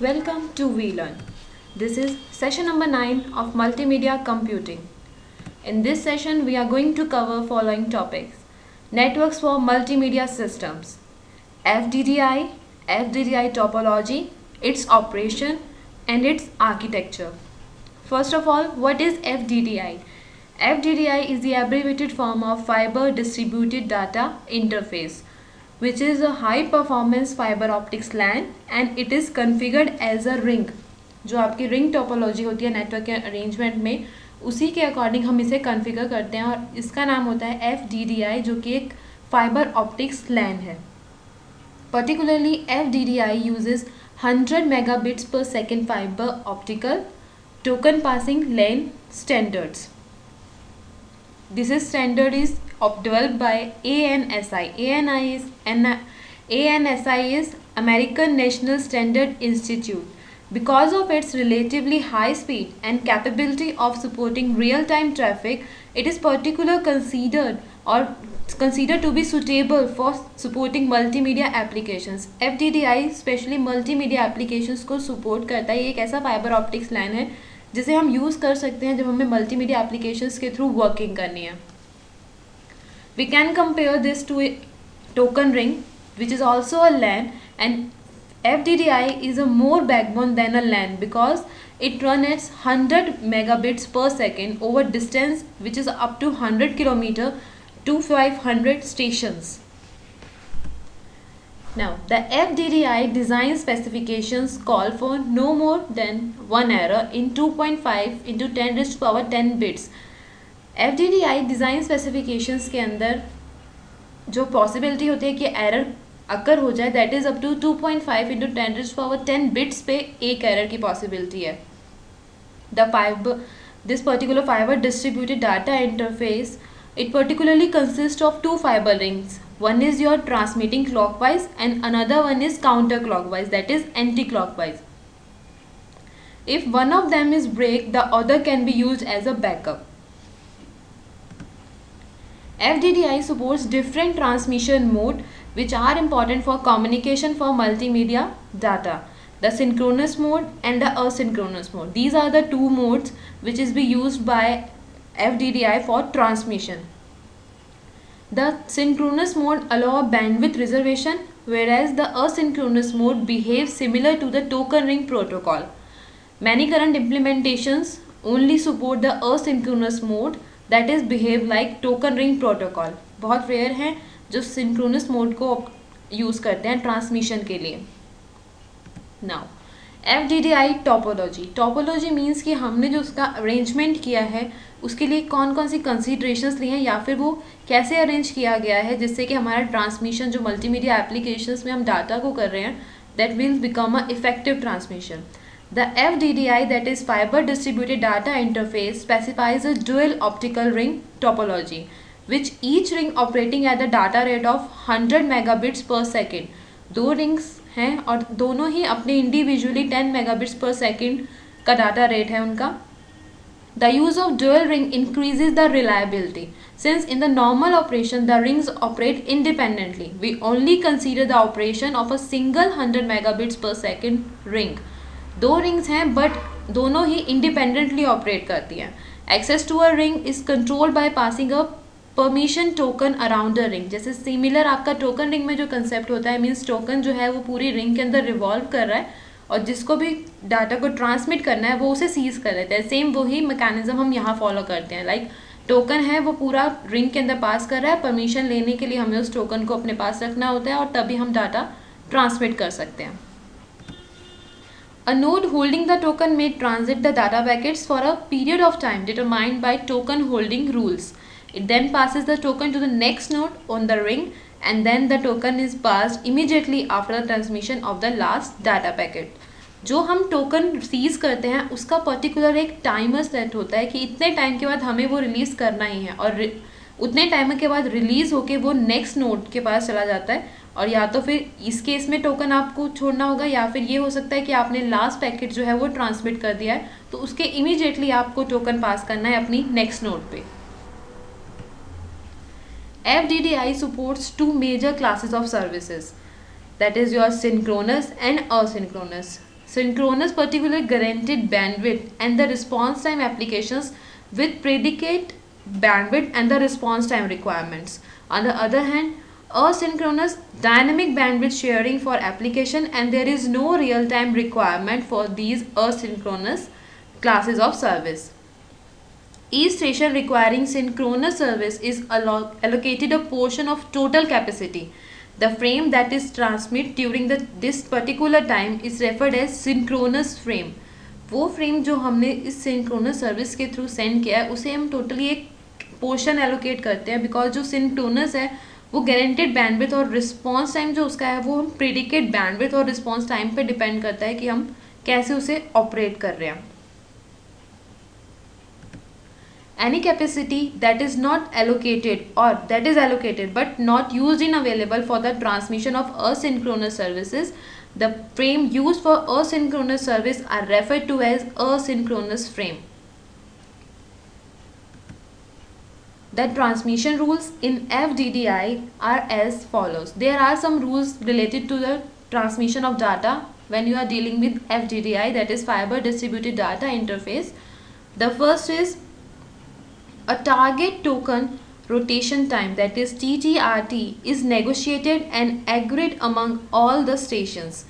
Welcome to VLearn. This is session number 9 of Multimedia Computing. In this session, we are going to cover following topics: networks for multimedia systems, FDDI topology, its operation, and its architecture. First of all, what is FDDI? FDDI is the abbreviated form of Fiber Distributed Data Interface, which is a high performance fiber optics LAN and it is configured as a ring. जो आपकी ring topology होती है network के arrangement में, उसी के according हम इसे कॉन्फ़िगर करते हैं और इसका नाम होता है FDDI, जो कि एक फाइबर ऑप्टिक्स LAN है. Particularly FDDI uses 100 megabits per second fiber optical token passing LAN standards. This standard is developed by ANSI. ANSI is American National Standard Institute. Because of its relatively high speed and capability of supporting real-time traffic, it is particularly considered to be suitable for supporting multimedia applications. FDDI specially multimedia applications को support करता है. ये एक ऐसा fiber optics LAN है जिसे हम use कर सकते हैं जब हमें मल्टीमीडिया एप्लीकेशंस के थ्रू वर्किंग करनी है. We can compare this to a token ring, which is also a LAN, and FDDI is a more backbone than a LAN because it runs 100 megabits per second over distance which is up to 100 km to 500 stations. Now, the FDDI design specifications call for no more than one error in 2.5 into 10 raised to power 10 bits. FDDI design specifications के अंदर जो possibility होती है कि error occur हो जाए, that is up to 2.5 into 10 raised to power 10 bits पे एक एरर की पॉसिबिलिटी है. This particular fibre distributed data interface, it particularly consists of two fiber rings. One is your transmitting clockwise and another one is counterclockwise, that is anti-clockwise. If one of them is break, the other can be used as a backup. FDDI supports different transmission mode which are important for communication for multimedia data. The synchronous mode and the asynchronous mode. These are the two modes which is be used by FDDI for transmission. The synchronous mode allows bandwidth reservation, whereas the asynchronous mode behaves similar to the token ring protocol. Many current implementations only support the asynchronous mode, that is behave like token ring protocol. बहुत rare हैं जो synchronous mode को use करते हैं transmission के लिए. Now, FDDI topology. Topology means कि हमने जो उसका अरेंजमेंट किया है उसके लिए कौन कौन सी कंसीडरेशंस ली हैं या फिर वो कैसे अरेंज किया गया है जिससे कि हमारा ट्रांसमिशन जो मल्टीमीडिया एप्लीकेशंस में हम डाटा को कर रहे हैं, that will become a effective transmission. The FDDI, that is Fiber Distributed Data Interface, specifies a dual optical ring topology, which each ring operating at the data rate of 100 megabits per second. दो rings हैं और दोनों ही अपने individually 10 megabits per second का data rate है उनका. The use of dual ring increases the reliability. Since in the normal operation the rings operate independently, we only consider the operation of a single 100 megabits per second ring. दो rings हैं but दोनों ही independently operate करती हैं. Access to a ring is controlled by passing a permission token around the ring. जैसे similar आपका token ring में जो कंसेप्ट होता है, मीन्स टोकन जो है वो पूरी रिंग के अंदर रिवॉल्व कर रहा है और जिसको भी डाटा को ट्रांसमिट करना है वो उसे सीज कर देता है. सेम वही मैकेनिज्म हम यहाँ फॉलो करते हैं. लाइक टोकन है वो पूरा रिंग के अंदर पास कर रहा है, परमिशन लेने के लिए हमें उस टोकन को अपने पास रखना होता है और तभी हम डाटा ट्रांसमिट कर सकते हैं. A node holding the token may transit the data packets for a period of time determined by token holding rules. It then passes the token to the next node on the ring and then the token is passed immediately after the transmission of the last data packet. जो हम token seize करते हैं उसका particular एक timer set होता है कि इतने टाइम के बाद हमें वो रिलीज़ करना ही है और उतने टाइम के बाद रिलीज़ होके वो नेक्स्ट नोड के पास चला जाता है. और या तो फिर इस केस में टोकन आपको छोड़ना होगा या फिर ये हो सकता है कि आपने लास्ट पैकेट जो है वो ट्रांसमिट कर दिया है तो उसके इमीडिएटली आपको टोकन पास करना है अपनी नेक्स्ट नोड पे. FDDI supports two major classes of services, that is your synchronous and asynchronous. synchronous particular guaranteed bandwidth and the response time applications with predicate bandwidth and the response time requirements. On the other hand, asynchronous dynamic bandwidth sharing for application, and there is no real time requirement for these asynchronous classes of service. Each station requiring synchronous service is allocated a portion of total capacity. The frame that is transmit during this particular time is referred as synchronous frame. वो frame जो हमने इस synchronous service के through send किया है उसे हम totally एक पोर्शन एलोकेट करते हैं, बिकॉज जो सिंक्रोनस है वो गारंटेड बैंडविड्थ और रिस्पॉन्स टाइम जो उसका है वो हम प्रेडिकेट बैंडविड्थ और रिस्पॉन्स टाइम पे डिपेंड करता है कि हम कैसे उसे ऑपरेट कर रहे हैं. Any capacity that is not allocated or that is allocated but not used in available for the transmission of asynchronous services, the frame used for asynchronous service are referred to as asynchronous frame. The transmission rules in FDDI are as follows. There are some rules related to the transmission of data when you are dealing with FDDI, that is Fiber Distributed Data Interface. The first is a target token rotation time, that is TTRT, is negotiated and agreed among all the stations.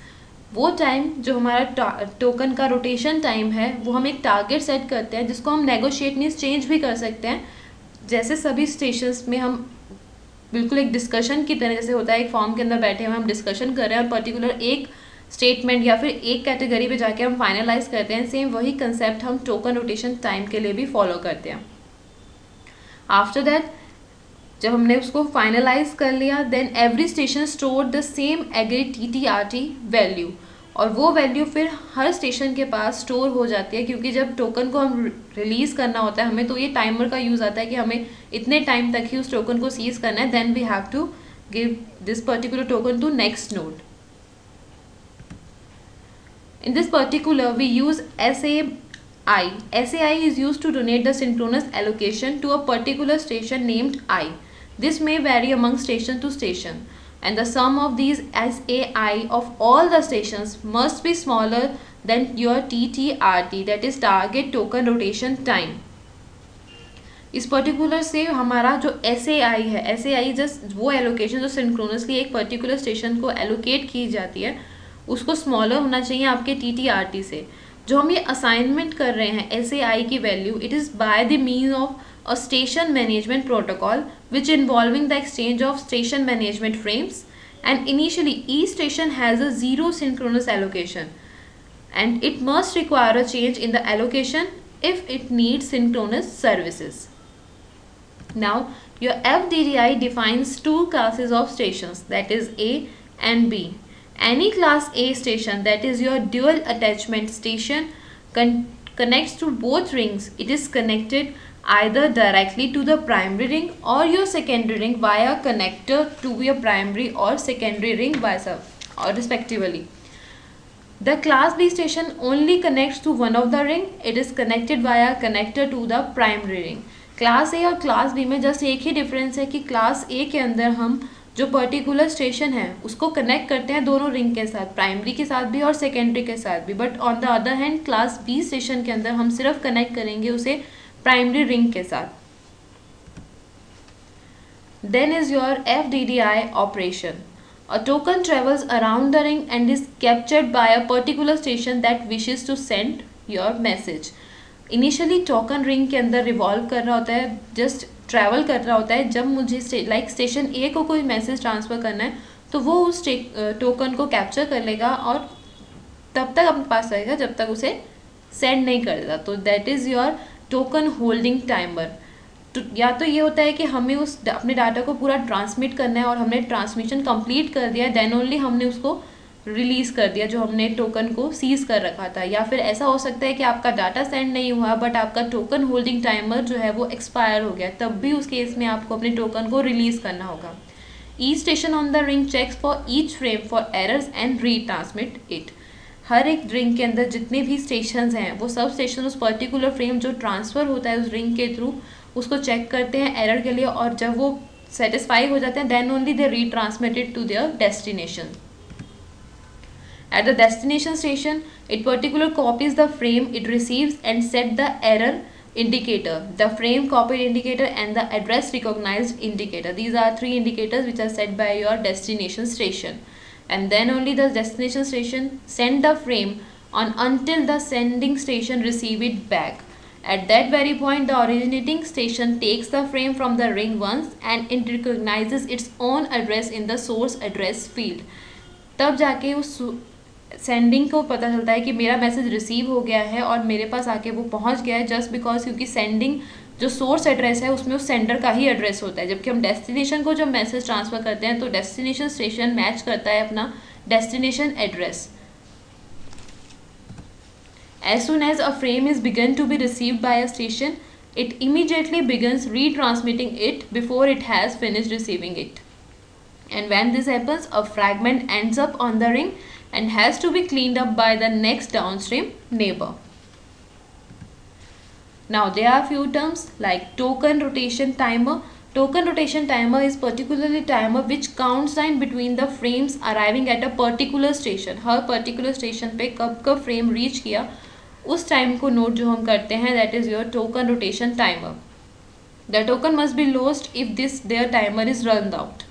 वो time जो हमारा token का rotation time है वो हम एक target set करते हैं जिसको हम नेगोशिएट मीन्स चेंज भी कर सकते हैं. जैसे सभी स्टेशंस में हम बिल्कुल एक डिस्कशन की तरह से होता है, एक फॉर्म के अंदर बैठे हुए हम डिस्कशन कर रहे हैं और पर्टिकुलर एक स्टेटमेंट या फिर एक कैटेगरी पे जाके हम फाइनलाइज करते हैं. सेम वही कंसेप्ट हम टोकन रोटेशन टाइम के लिए भी फॉलो करते हैं. आफ्टर दैट जब हमने उसको फाइनलाइज कर लिया, then every station store the same agreed TTRT value, और वो वैल्यू फिर हर स्टेशन के पास स्टोर हो जाती है, क्योंकि जब टोकन को हम रिलीज़ करना होता है हमें, तो ये टाइमर का यूज़ आता है कि हमें इतने टाइम तक ही उस टोकन को सीज करना है. Then we have to give this particular token to next node. In this particular, we use SAI. SAI is used to donate the synchronous allocation to a particular station named I. This may vary among station to station, and the sum of these SAI of all the stations must be smaller than your TTRT, that is Target Token Rotation Time. इस particular से हमारा जो SAI है, SAI just वो allocation जो सिंक्रोनसली एक particular station को allocate की जाती है उसको स्मॉलर होना चाहिए आपके TTRT से. जो हम ये असाइनमेंट कर रहे हैं SAI की value, it is by the means of a station management protocol which involving the exchange of station management frames, and initially each station has a zero synchronous allocation and it must require a change in the allocation if it needs synchronous services. Now your FDDI defines two classes of stations, that is A and B. Any class A station, that is your dual attachment station, connects to both rings. It is connected either directly to the primary ring or your secondary ring via connector to your primary or secondary ring or respectively. The class B station only connects to one of the ring. It is connected via connector to the primary ring. Class A और class B में just एक ही difference है कि class A के अंदर हम जो particular station है उसको कनेक्ट करते हैं दोनों रिंग के साथ, प्राइमरी के साथ भी और सेकेंडरी के साथ भी. But on the other hand class B station के अंदर हम सिर्फ कनेक्ट करेंगे उसे प्राइमरी रिंग के साथ. Then is your FDDI operation. A token travels around the ring and is captured by a particular station that wishes to send your message. Initially token ring के अंदर रिवॉल्व कर रहा होता है, जस्ट ट्रैवल कर रहा होता है. जब मुझे स्टेशन ए को कोई मैसेज ट्रांसफ़र करना है तो वो उस टोकन को कैप्चर कर लेगा और तब तक अपने पास रहेगा जब तक उसे सेंड नहीं कर देता. तो that is your token holding timer. तो या तो ये होता है कि हमें उस अपने डाटा को पूरा ट्रांसमिट करना है और हमने ट्रांसमिशन कंप्लीट कर दिया, देन ओनली हमने उसको रिलीज़ कर दिया जो हमने टोकन को सीज कर रखा था. या फिर ऐसा हो सकता है कि आपका डाटा सेंड नहीं हुआ बट आपका टोकन होल्डिंग टाइमर जो है वो एक्सपायर हो गया, तब भी उस केस में आपको अपने टोकन को रिलीज़ करना होगा. Each station on the ring checks for each frame for errors and retransmit it. हर एक रिंग के अंदर जितने भी स्टेशंस हैं वो सब स्टेशन उस पर्टिकुलर फ्रेम जो ट्रांसफ़र होता है उस रिंग के थ्रू उसको चेक करते हैं एरर के लिए, और जब वो सेटिस्फाई हो जाते हैं then only they retransmit it to their destination. At the destination station, it particular copies the frame it receives and set the error indicator, the frame copied indicator, and the address recognized indicator. These are three indicators which are set by your destination station. And then only the destination station send the frame on until the sending station receive it back. At that very point, the originating station takes the frame from the ring once and it recognizes its own address in the source address field. तब जाके उस sending को पता चलता है कि मेरा message receive हो गया है और मेरे पास आके वो पहुंच गया है, जस्ट बिकॉज क्योंकि सेंडिंग जो सोर्स एड्रेस है उसमें उस सेंडर का ही एड्रेस होता है, जबकि हम डेस्टिनेशन को जब मैसेज ट्रांसफ़र करते हैं तो डेस्टिनेशन स्टेशन मैच करता है अपना destination address. As soon as a frame is begun to be received by a station, it immediately begins retransmitting it before it has finished receiving it. And when this happens, a fragment ends up on the ring and has to be cleaned up by the next downstream neighbor. Now there are few terms like token rotation timer. Token rotation timer is particularly timer which counts down between the frames arriving at a particular station. Her particular station पे कब कब frame reach किया उस time को note जो हम करते हैं, that is your token rotation timer. The token must be lost if their timer is run out.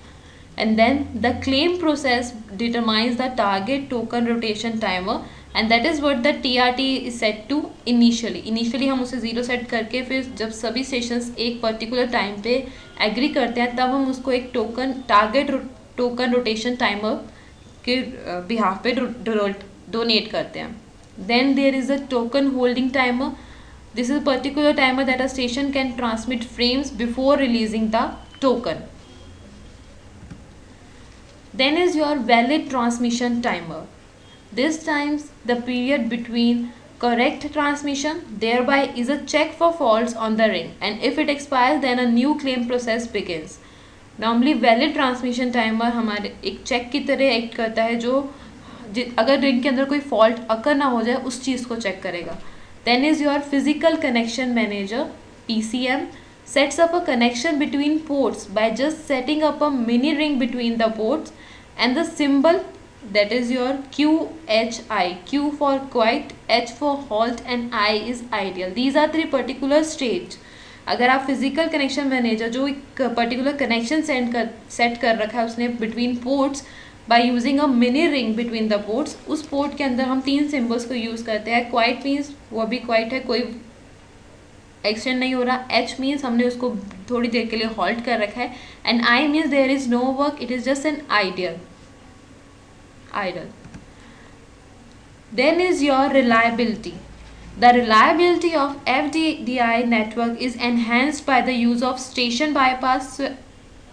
And then the claim process determines the target token rotation timer, and that is what the TRT is set to initially. Initially हम उसे 0 set करके फिर जब सभी stations एक particular time पे agree करते हैं तब हम उसको एक टारगेट टोकन रोटेशन टाइमर के बिहाफ पे डोनेट करते हैं. Then there is a token holding timer. This is a particular timer that a station can transmit frames before releasing the token. Then is your valid transmission timer. This times the period between correct transmission, thereby is a check for faults on the ring, and if it expires then a new claim process begins. Normally valid transmission timer हमारे एक check की तरह act करता है जो अगर ring के अंदर कोई फॉल्ट अकर ना हो जाए उस चीज़ को चेक करेगा. Then is your physical connection manager PCM sets up a connection between ports by just setting up a mini ring between the ports and the symbol that is your QHI. Q for quiet, H for halt and I is ideal. These are three particular stage. अगर आप physical connection manager जो एक particular connection set कर रखा है उसने between ports by using a mini ring between the ports, उस port के अंदर हम 3 सिम्बल्स को यूज़ करते हैं. क्वाइट मीन्स वो अभी क्वाइट है, कोई एक्सटेंड नहीं हो रहा. H मीन्स हमने उसको थोड़ी देर के लिए हॉल्ट कर रखा है. And I means there is no work, it is just an ideal. Then is your reliability. The reliability of FDDI network is enhanced by the use of station bypass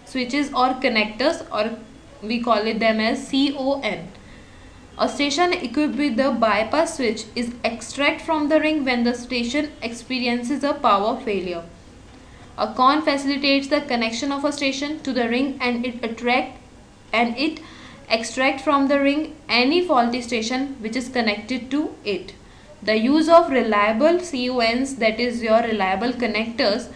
switches or connectors, or we call it them as CON. A station equipped with the bypass switch is extracted from the ring when the station experiences a power failure. A CON facilitates the connection of a station to the ring and it extract from the ring any faulty station which is connected to it. The use of reliable CONs, that is your reliable connectors,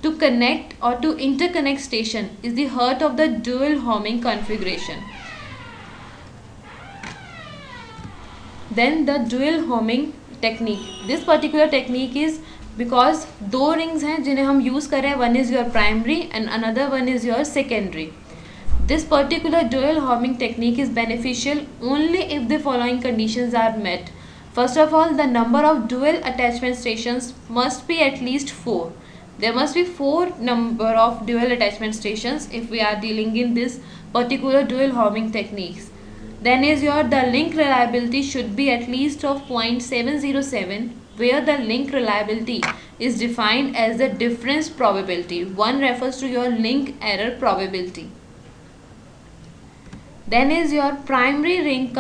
to connect or to interconnect station is the heart of the dual homing configuration. Then the dual homing technique. This particular technique is because दो rings हैं जिन्हें हम use कर रहे हैं. One is your primary and another one is your secondary. This particular dual homing technique is beneficial only if the following conditions are met. First of all, the number of dual attachment stations must be at least 4. There must be 4 number of dual attachment stations if we are dealing in this particular dual homing techniques. Then is the link reliability should be at least of 0.707, where the link reliability is defined as the difference probability. One refers to your link error probability. Then is your primary ring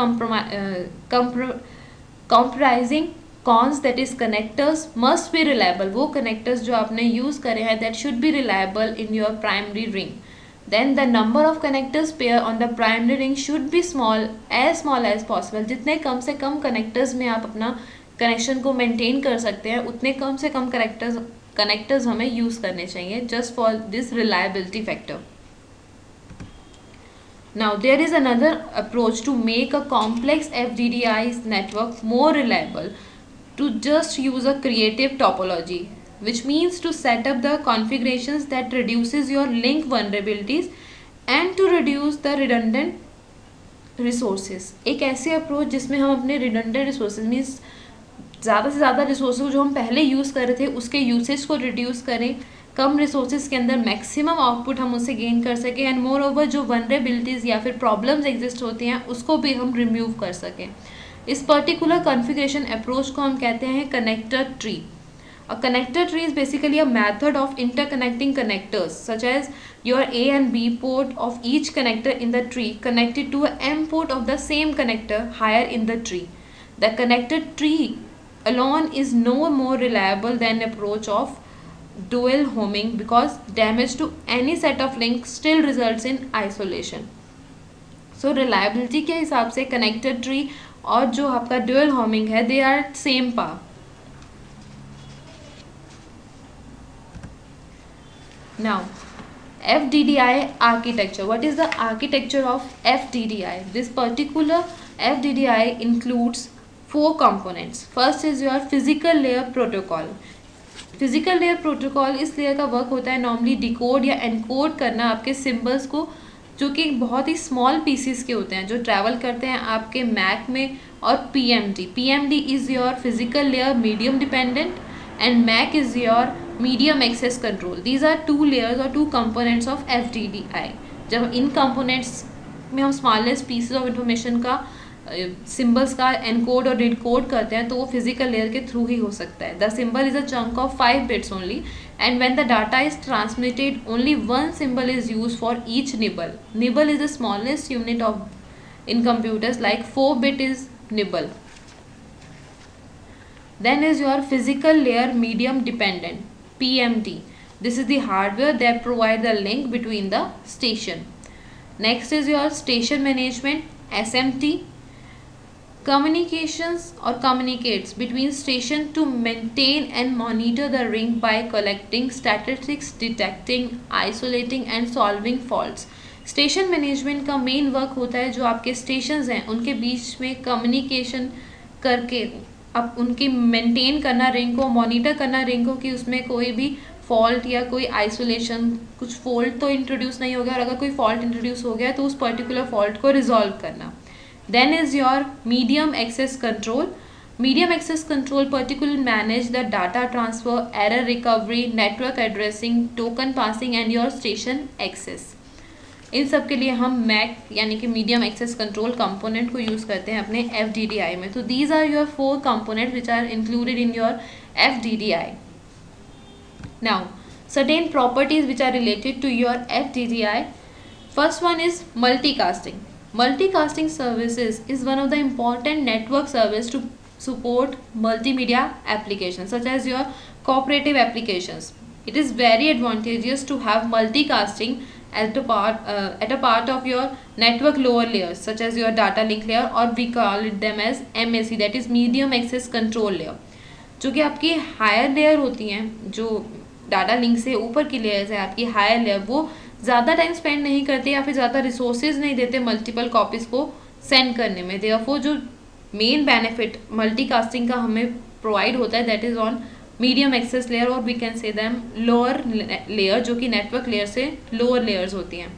comprising cons, that is connectors, must be reliable. वो connectors जो आपने use करे हैं that should be reliable in your primary ring. Then the number of connectors pair on the primary ring should be small as possible. जितने कम से कम connectors में आप अपना connection को maintain कर सकते हैं उतने कम से कम connectors हमें use करने चाहिए just for this reliability factor. Now there is another approach to make a complex FDDI network more reliable, to just use a creative topology, which means to set up the configurations that reduces your link vulnerabilities and to reduce the redundant resources. एक ऐसे approach जिसमें हम अपने redundant resources means ज़्यादा से ज़्यादा resource जो हम पहले यूज़ कर रहे थे उसके यूसेज को रिड्यूस करें, कम रिसोर्सेज के अंदर मैक्सिमम आउटपुट हम उससे गेन कर सकें, एंड मोर ओवर जो वनरेबिलिटीज़ या फिर प्रॉब्लम्स एग्जिस्ट होती हैं उसको भी हम रिमूव कर सकें. इस पर्टिकुलर कॉन्फ़िगरेशन अप्रोच को हम कहते हैं connector tree. A connector tree is basically a method of interconnecting connectors such as your A and B port of each connector in the tree connected to a M port of the same connector higher in the tree. The connector tree alone is no more reliable than approach of dual homing because damage to any set of links still results in isolation. So reliability के हिसाब से connector tree और जो आपका dual homing है they are same par. Now, FDDI architecture. What is the architecture of FDDI? This particular FDDI includes 4 components. First is your physical layer protocol. Physical layer protocol इस layer का work होता है normally decode या encode करना आपके symbols को, जो कि बहुत ही small pieces के होते हैं जो travel करते हैं आपके Mac में. और PMD is your physical layer medium dependent and Mac is your medium access control. These are 2 layers or 2 components of FDDI. जब इन components में हम smallest pieces of information का symbols का encode और decode करते हैं तो वो physical layer के through ही हो सकता है. The symbol is a chunk of 5 bits only, and when the data is transmitted only one symbol is used for each nibble. Nibble is the smallest unit of in computers, like 4-bit is nibble. Then is your physical layer medium dependent, PMD. This is the hardware that provide the link between the station. Next is your station management, SMT. Communications or communicates between station to maintain and monitor the ring by collecting statistics, detecting, isolating and solving faults. Station management का main work होता है जो आपके stations हैं उनके बीच में communication करके अब उनकी मेंटेन करना रिंग को, मॉनिटर करना रिंग को कि उसमें कोई भी फॉल्ट या कोई आइसोलेशन, कुछ फॉल्ट तो इंट्रोड्यूस नहीं हो गया और अगर कोई फॉल्ट इंट्रोड्यूस हो गया तो उस पर्टिकुलर फॉल्ट को रिजॉल्व करना. Then is your medium access control. Medium access control particular manage the data transfer, error recovery, network addressing, token passing and your station access. इन सब के लिए हम मैक यानी कि मीडियम एक्सेस कंट्रोल कंपोनेंट को यूज़ करते हैं अपने FDDI में. तो these are your 4 component which are included in your FDDI. Now certain properties which are related to your FDDI. First one is multicasting. Multicasting services is one of the important network service to support multimedia applications such as your cooperative applications. It is very advantageous to have multicasting at a part of your network lower layers such as your data link layer, or we call it them as MAC, that is medium access control layer. जो कि आपकी higher layer होती हैं, जो data link से ऊपर की layers है आपकी हायर लेयर, वो ज़्यादा टाइम स्पेंड नहीं करते या फिर ज़्यादा रिसोर्सेज नहीं देते मल्टीपल कॉपीज़ को सेंड करने में. देयरफॉर जो मेन बेनिफिट मल्टीकास्टिंग का हमें प्रोवाइड होता है that is on medium access layer, और we can say them lower layer जो कि नेटवर्क लेयर से लोअर लेयर्स होती हैं.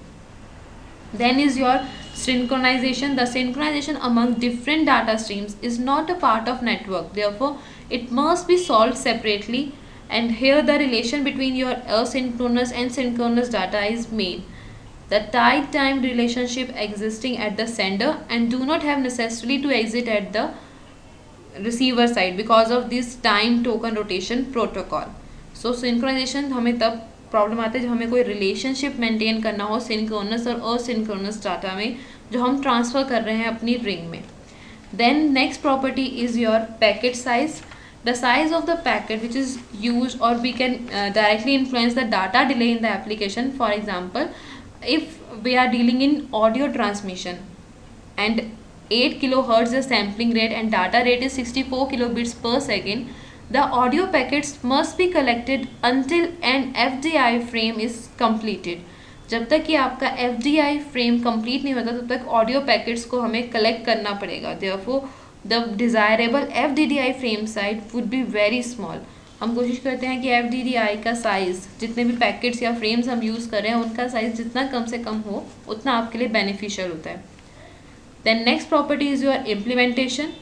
Then is your synchronization. The synchronization among different data streams is not a part of network, therefore it must be solved separately, and here the relation between your asynchronous and synchronous data is made. The tight time relationship existing at the sender and do not have necessarily to exit at the receiver side because of this time token rotation protocol. So synchronization हमें तब problem आता है जब हमें कोई relationship maintain करना हो synchronous और असिंक्रोनस डाटा में जो हम ट्रांसफ़र कर रहे हैं अपनी रिंग में. Then next property is your packet size. The size of the packet which is used, or we can directly influence the data delay in the application. For example, if we are dealing in audio transmission and 8 kilohertz is sampling rate and data rate is 64 kilobits per second, the audio packets must be collected until an FDI frame is completed. जब तक कि आपका FDI frame complete नहीं होता तब तक audio packets को हमें कलेक्ट करना पड़ेगा. Therefore the desirable FDDI frame size would be very small. हम कोशिश करते हैं कि FDDI का साइज़, जितने भी पैकेट्स या फ्रेम्स हम यूज़ कर रहे हैं उनका साइज़ जितना कम से कम हो उतना आपके लिए बेनिफिशियल होता है. Then next property is your implementation.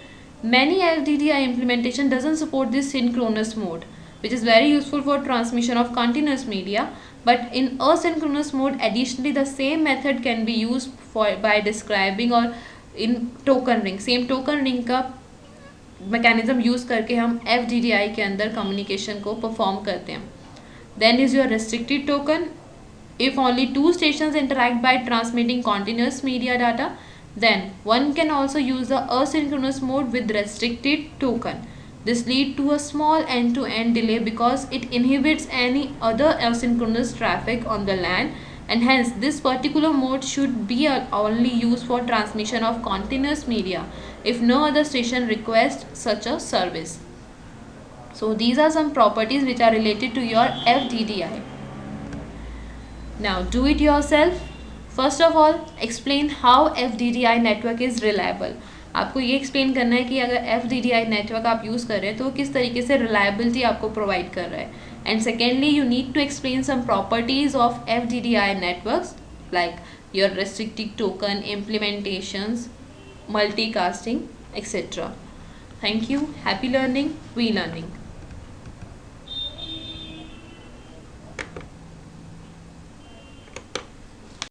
Many FDDI implementation doesn't support this synchronous mode, which is very useful for transmission of continuous media. But in asynchronous mode, additionally, the same method can be used by describing or in token ring. Same token ring का mechanism use करके हम FDDI के अंदर communication को perform करते हैं. Then is your restricted token. If only two stations interact by transmitting continuous media data, then one can also use the asynchronous mode with restricted token. This leads to a small end-to-end delay because it inhibits any other asynchronous traffic on the LAN, and hence this particular mode should be only used for transmission of continuous media if no other station requests such a service. So these are some properties which are related to your FDDI. Now do it yourself. First of all explain how FDDI network is reliable. आपको ये explain करना है कि अगर FDDI network आप use कर रहे हैं तो किस तरीके से रिलायबिलिटी आपको प्रोवाइड कर रहा है. And secondly you need to explain some properties of FDDI networks like your restricted token, implementations, multicasting etcetera. Thank you. Happy learning. V learning.